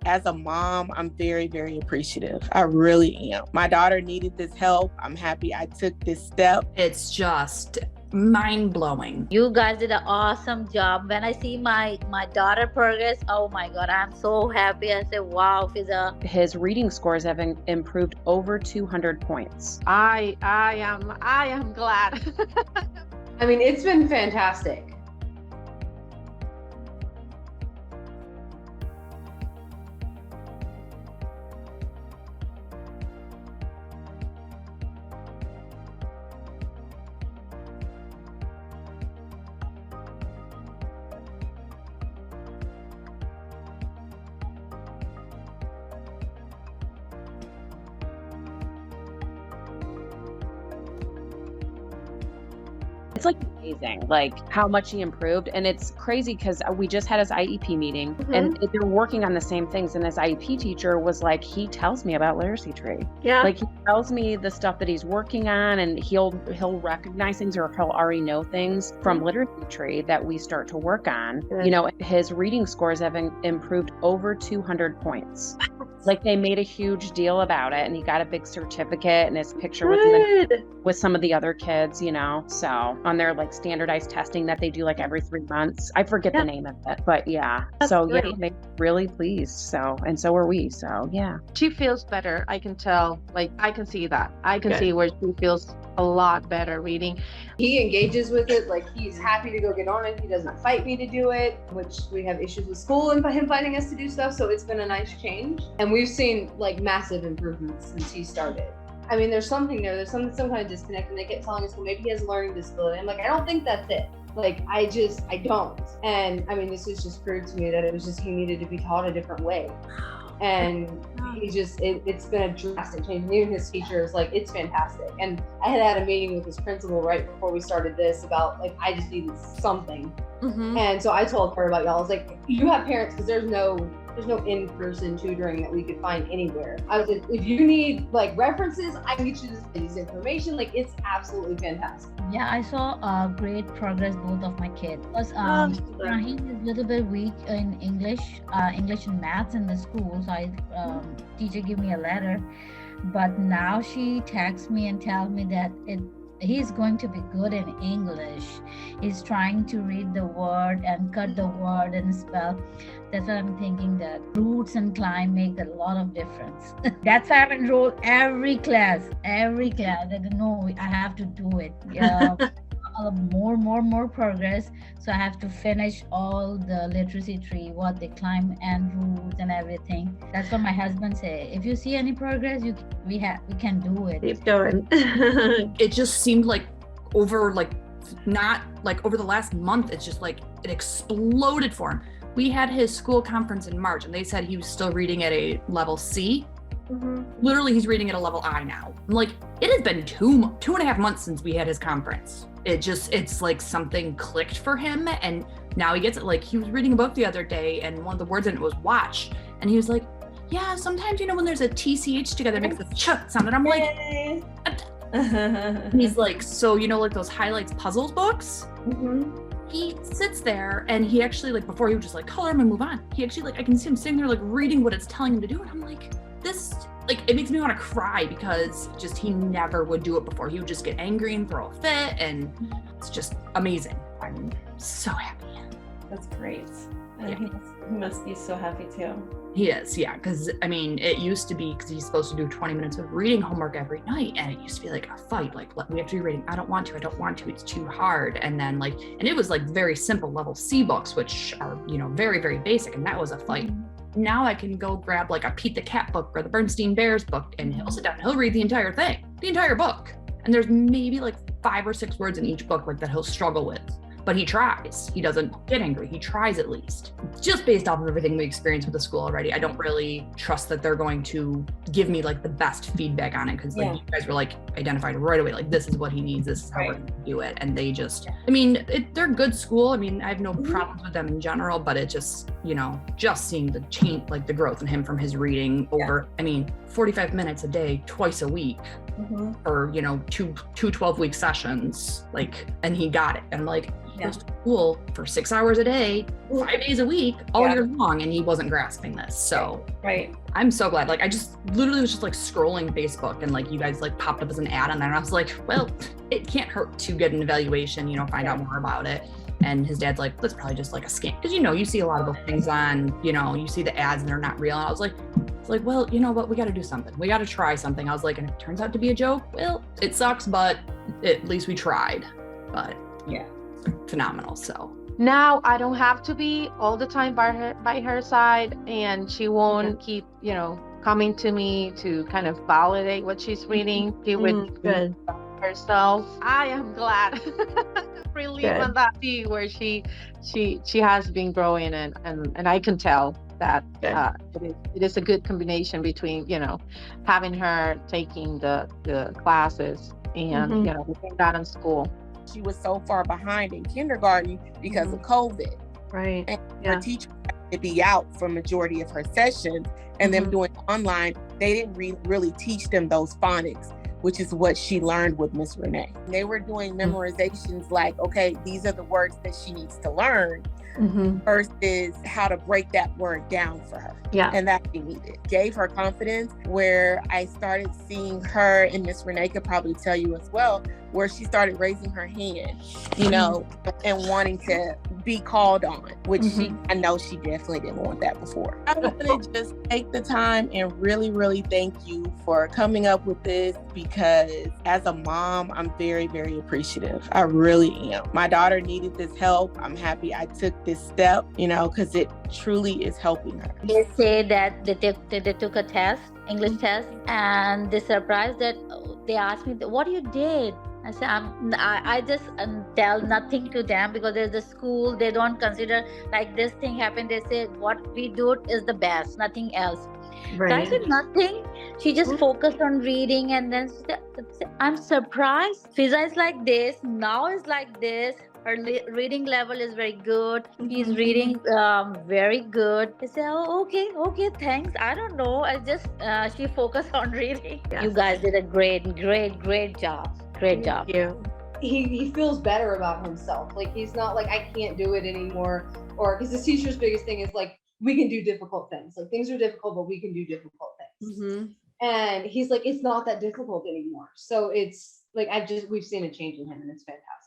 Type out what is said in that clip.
as a mom, I'm very, very appreciative. I really am. My daughter needed this help. I'm happy I took this step. It's just mind-blowing. You guys did an awesome job. When I see my daughter progress, oh my God, I'm so happy. I say, wow, Fiza. His reading scores have improved over 200 points. I am glad. I mean, it's been fantastic. It's like amazing, like how much he improved. And it's crazy because we just had his IEP meeting and they're working on the same things. And his IEP teacher was like, he tells me about Literacy Tree. Yeah. Like he tells me the stuff that he's working on, and he'll recognize things, or he'll already know things from Literacy Tree that we start to work on. Good. You know, his reading scores have improved over 200 points. Like they made a huge deal about it, and he got a big certificate and his picture with some of the other kids, you know, so on their like standardized testing that they do like every 3 months. I forget the name of it, but yeah. That's so great. yeah, they really pleased. So, and so are we. So yeah. She feels better. I can tell. Like I can see that. I can Good. see where she feels a lot better reading. He engages with it. Like he's happy to go get on it. He doesn't fight me to do it, which we have issues with school and him fighting us to do stuff. So it's been a nice change. And we've seen like massive improvements since he started. I mean, there's something there. There's some kind of disconnect, and they kept telling us, well, maybe he has a learning disability. I'm like, I don't think that's it. Like, I don't. And I mean, this has just proved to me that it was just he needed to be taught a different way. And he just, it's been a drastic change. And even his teachers, like, it's fantastic. And I had a meeting with his principal right before we started this about, like, I just needed something. And so I told her about y'all. I was like, you have parents, because there's no in-person tutoring that we could find anywhere. I was like, if you need like references, I can get you this information. Like, it's absolutely fantastic. Yeah, I saw great progress both of my kids. Because Rahim is a little bit weak in English and maths in the school. So teacher gave me a letter, but now she texts me and tells me that he's going to be good in English. He's trying to read the word and cut the word and spell. That's what I'm thinking, that roots and climb make a lot of difference. That's why I've enrolled every class. I know I have to do it. Yeah. more progress. So I have to finish all the Literacy Tree, what they climb and roots and everything. That's what my husband say. If you see any progress, we can do it. Keep going. It just seemed like over the last month, it's just like it exploded for him. We had his school conference in March, and they said he was still reading at a level C. Literally, he's reading at a level I now. I'm like, it has been two and a half months since we had his conference. It's like something clicked for him, and now he gets it. Like, he was reading a book the other day, and one of the words in it was watch, and he was like, yeah, sometimes, when there's a TCH together, it makes a ch sound, and I'm like, he's like, so, like those highlights puzzles books? He sits there, and he actually, like, before he would just like color him and move on, he actually, like, I can see him sitting there like reading what it's telling him to do, and I'm like, this, like, it makes me want to cry, because just he never would do it before. He would just get angry and throw a fit, and it's just amazing. I'm so happy. That's great. And Yeah. he must be so happy too. He is, yeah, because I mean, it used to be, because he's supposed to do 20 minutes of reading homework every night, and it used to be like a fight, like, we have to be reading, I don't want to, it's too hard. And then and it was like very simple level C books, which are, very, very basic, and that was a fight. Now I can go grab like a Pete the Cat book or the Bernstein Bears book, and he'll sit down and he'll read the entire thing, the entire book. And there's maybe like 5 or 6 words in each book like that he'll struggle with. But he tries. He doesn't get angry. He tries at least. Just based off of everything we experienced with the school already, I don't really trust that they're going to give me like the best feedback on it, because like you guys were like identified right away, like this is what he needs, this is how we're going to do it. And they just, I mean, they're a good school. I mean, I have no problems with them in general, but it just, just seeing the change, like the growth in him from his reading over, I mean, 45 minutes a day, twice a week. for, you know, two 12-week sessions, like, and he got it. And I'm like, he goes to school for 6 hours a day, 5 days a week, all year long, and he wasn't grasping this. So Right. I'm so glad. Like, I just literally was just like scrolling Facebook, and like you guys like popped up as an ad on there, and I was like, well, it can't hurt to get an evaluation, you know, find out more about it. And his dad's like, that's probably just like a scam. Because, you know, you see a lot of those things on, you know, you see the ads and they're not real. And I was like, well, you know what? We got to do something. We got to try something. I was like, and if it turns out to be a joke, well, it sucks, but at least we tried. But yeah, phenomenal. So Now I don't have to be all the time by her side, and she won't keep, you know, coming to me to kind of validate what she's reading. She would Good. herself. I am glad. Relief on that see where she has been growing, and I can tell that it is a good combination between, you know, having her taking the classes and you know, doing that in school. She was so far behind in kindergarten because of COVID. Right. And her teacher had to be out for majority of her sessions, and them doing online, they didn't really teach them those phonics, which is what she learned with Miss Renee. They were doing memorizations like, okay, these are the words that she needs to learn, versus how to break that word down for her. Yeah. And that she needed. Gave her confidence, where I started seeing her, and Miss Renee could probably tell you as well, where she started raising her hand, you know, and wanting to be called on, which I know she definitely didn't want that before. I want to just take the time and really, really thank you for coming up with this, because as a mom, I'm very, very appreciative. I really am. My daughter needed this help. I'm happy I took this step, you know, because it truly is helping her. They say that they took a test, English test, and they surprised that they asked me, what you did? I said, I just tell nothing to them, because there's a school, they don't consider like this thing happened. They say what we do is the best, nothing else. Right. So I said nothing. She just focused on reading, and then she said, I'm surprised. Fiza is like this, now is like this. Her reading level is very good. He's reading very good. I said, oh, okay, thanks. I don't know. I just, she focused on reading. Yes. You guys did a great job. Great job. Thank you. He feels better about himself. Like, he's not like, I can't do it anymore. Or, because the teacher's biggest thing is like, we can do difficult things. Like, things are difficult, but we can do difficult things. And he's like, it's not that difficult anymore. So it's like, we've seen a change in him, and it's fantastic.